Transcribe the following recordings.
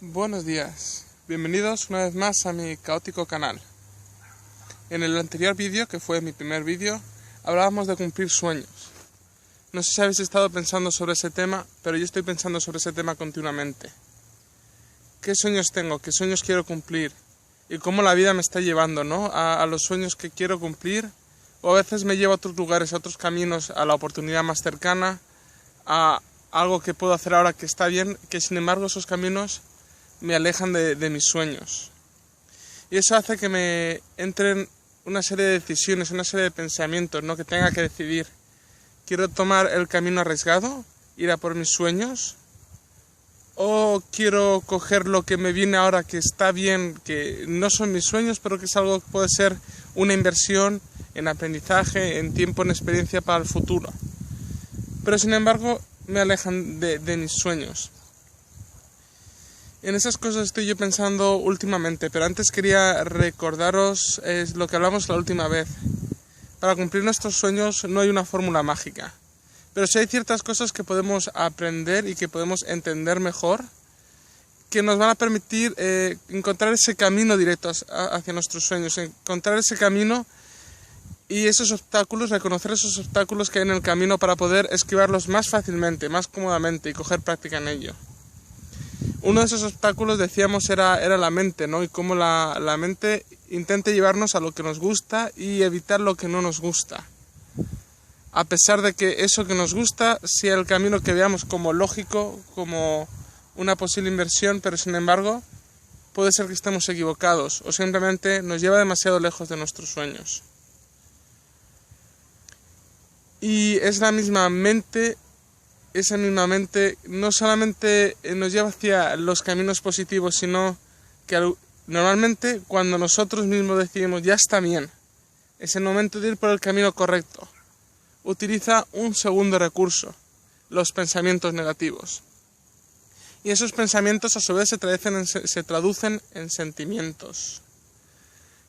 Buenos días, bienvenidos una vez más a mi caótico canal. En el anterior vídeo, que fue mi primer vídeo, hablábamos de cumplir sueños. No sé si habéis estado pensando sobre ese tema, pero yo estoy pensando sobre ese tema continuamente. ¿Qué sueños tengo? ¿Qué sueños quiero cumplir? Y cómo la vida me está llevando, ¿no? a los sueños que quiero cumplir, o a veces me lleva a otros lugares, a otros caminos, a la oportunidad más cercana, a algo que puedo hacer ahora que está bien, que sin embargo esos caminos me alejan de mis sueños. Y eso hace que me entren una serie de decisiones, una serie de pensamientos, ¿no? Que tenga que decidir. ¿Quiero tomar el camino arriesgado, ir a por mis sueños? ¿O quiero coger lo que me viene ahora, que está bien, que no son mis sueños, pero que es algo que puede ser una inversión en aprendizaje, en tiempo, en experiencia para el futuro? Pero sin embargo me alejan de mis sueños. En esas cosas estoy yo pensando últimamente, pero antes quería recordaros lo que hablamos la última vez. Para cumplir nuestros sueños no hay una fórmula mágica, pero sí hay ciertas cosas que podemos aprender y que podemos entender mejor, que nos van a permitir encontrar ese camino directo hacia nuestros sueños, encontrar ese camino y esos obstáculos, reconocer esos obstáculos que hay en el camino para poder esquivarlos más fácilmente, más cómodamente y coger práctica en ello. Uno de esos obstáculos, decíamos, era la mente, ¿no? Y cómo la mente intenta llevarnos a lo que nos gusta y evitar lo que no nos gusta. A pesar de que eso que nos gusta sea el camino que veamos como lógico, como una posible inversión, pero sin embargo puede ser que estemos equivocados o simplemente nos lleva demasiado lejos de nuestros sueños. Y es la misma mente, esa misma mente no solamente nos lleva hacia los caminos positivos, sino que normalmente cuando nosotros mismos decidimos ya está bien, es el momento de ir por el camino correcto, utiliza un segundo recurso, los pensamientos negativos. Y esos pensamientos a su vez se traducen en sentimientos.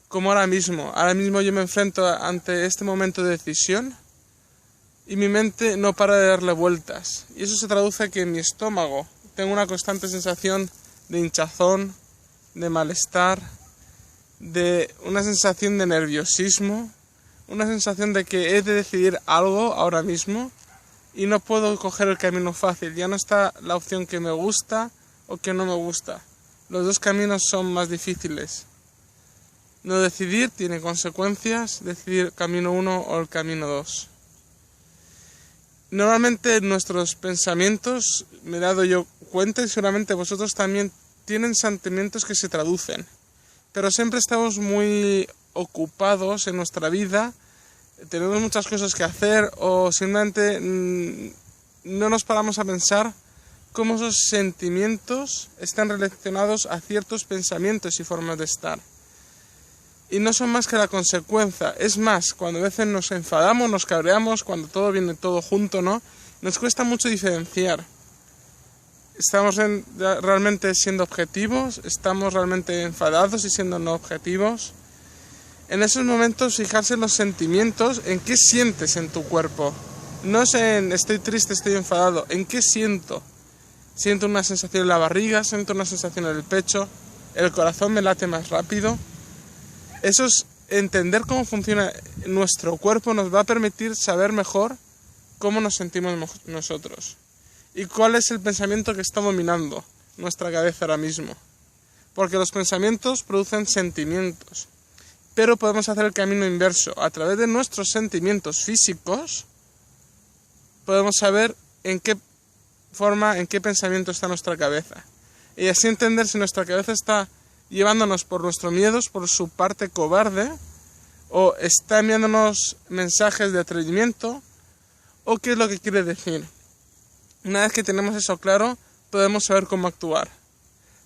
Como ahora mismo yo me enfrento ante este momento de decisión y mi mente no para de darle vueltas. Y eso se traduce a que en mi estómago tengo una constante sensación de hinchazón, de malestar, de una sensación de nerviosismo, una sensación de que he de decidir algo ahora mismo y no puedo coger el camino fácil. Ya no está la opción que me gusta o que no me gusta. Los dos caminos son más difíciles. No decidir tiene consecuencias, decidir camino 1 o el camino 2. Normalmente nuestros pensamientos, me he dado yo cuenta y seguramente vosotros también, tienen sentimientos que se traducen. Pero siempre estamos muy ocupados en nuestra vida, tenemos muchas cosas que hacer o simplemente no nos paramos a pensar cómo esos sentimientos están relacionados a ciertos pensamientos y formas de estar. Y no son más que la consecuencia. Es más, cuando a veces nos enfadamos, nos cabreamos, cuando todo viene todo junto, ¿no? Nos cuesta mucho diferenciar. ¿Estamos realmente siendo objetivos? ¿Estamos realmente enfadados y siendo no objetivos? En esos momentos fijarse en los sentimientos, en qué sientes en tu cuerpo. No es en estoy triste, estoy enfadado, en qué siento. Siento una sensación en la barriga, siento una sensación en el pecho, el corazón me late más rápido. Eso es entender cómo funciona nuestro cuerpo, nos va a permitir saber mejor cómo nos sentimos nosotros y cuál es el pensamiento que está dominando nuestra cabeza ahora mismo. Porque los pensamientos producen sentimientos, pero podemos hacer el camino inverso. A través de nuestros sentimientos físicos podemos saber en qué forma, en qué pensamiento está nuestra cabeza y así entender si nuestra cabeza está llevándonos por nuestros miedos, por su parte cobarde, o está enviándonos mensajes de atrevimiento, o qué es lo que quiere decir. Una vez que tenemos eso claro, podemos saber cómo actuar.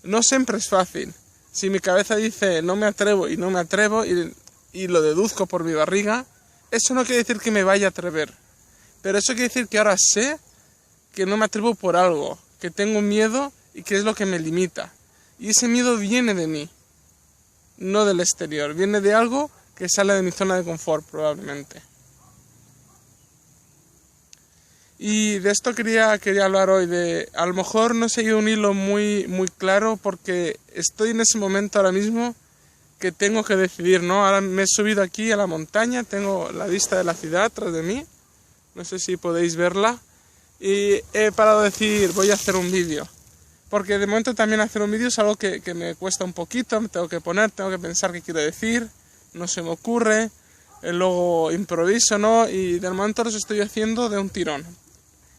No siempre es fácil. Si mi cabeza dice no me atrevo y no me atrevo y lo deduzco por mi barriga, eso no quiere decir que me vaya a atrever. Pero eso quiere decir que ahora sé que no me atrevo por algo, que tengo miedo y que es lo que me limita. Y ese miedo viene de mí, no del exterior. Viene de algo que sale de mi zona de confort, probablemente. Y de esto quería hablar hoy, a lo mejor no he seguido un hilo muy claro porque estoy en ese momento ahora mismo que tengo que decidir, ¿no? Ahora me he subido aquí a la montaña, tengo la vista de la ciudad tras de mí, no sé si podéis verla, y he parado de decir voy a hacer un vídeo, porque de momento también hacer un vídeo es algo que me cuesta un poquito, me tengo que poner, tengo que pensar qué quiero decir, no se me ocurre, luego improviso, ¿no? Y de momento los estoy haciendo de un tirón.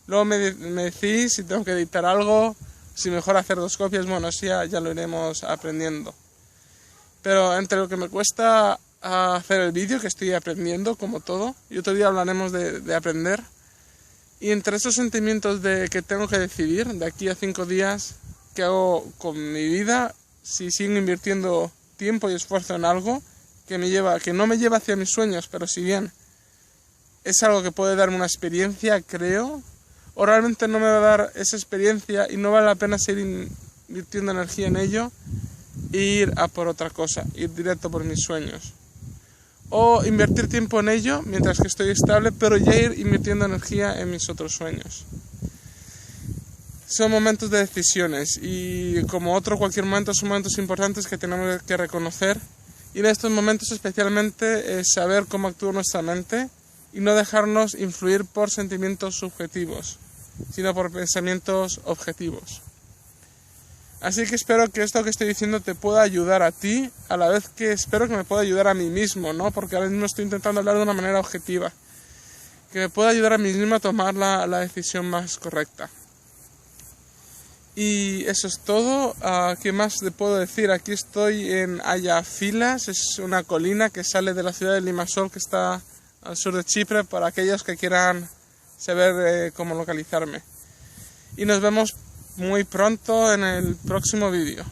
Luego me decís si tengo que editar algo, si mejor hacer 2 copias, bueno, eso ya lo iremos aprendiendo. Pero entre lo que me cuesta hacer el vídeo, que estoy aprendiendo como todo, y otro día hablaremos de aprender, y entre esos sentimientos de que tengo que decidir de aquí a 5 días qué hago con mi vida, si sigo invirtiendo tiempo y esfuerzo en algo que no me lleva hacia mis sueños, pero si bien es algo que puede darme una experiencia, creo, o realmente no me va a dar esa experiencia y no vale la pena seguir invirtiendo energía en ello e ir a por otra cosa, ir directo por mis sueños. O invertir tiempo en ello mientras que estoy estable, pero ya ir invirtiendo energía en mis otros sueños. Son momentos de decisiones y como cualquier momento son momentos importantes que tenemos que reconocer, y en estos momentos especialmente saber cómo actúa nuestra mente y no dejarnos influir por sentimientos subjetivos, sino por pensamientos objetivos. Así que espero que esto que estoy diciendo te pueda ayudar a ti, a la vez que espero que me pueda ayudar a mí mismo, ¿no? Porque ahora mismo estoy intentando hablar de una manera objetiva, que me pueda ayudar a mí mismo a tomar la decisión más correcta. Y eso es todo. ¿Qué más te puedo decir? Aquí estoy en Ayafilas, es una colina que sale de la ciudad de Limassol, que está al sur de Chipre, para aquellos que quieran saber cómo localizarme. Y nos vemos muy pronto en el próximo vídeo.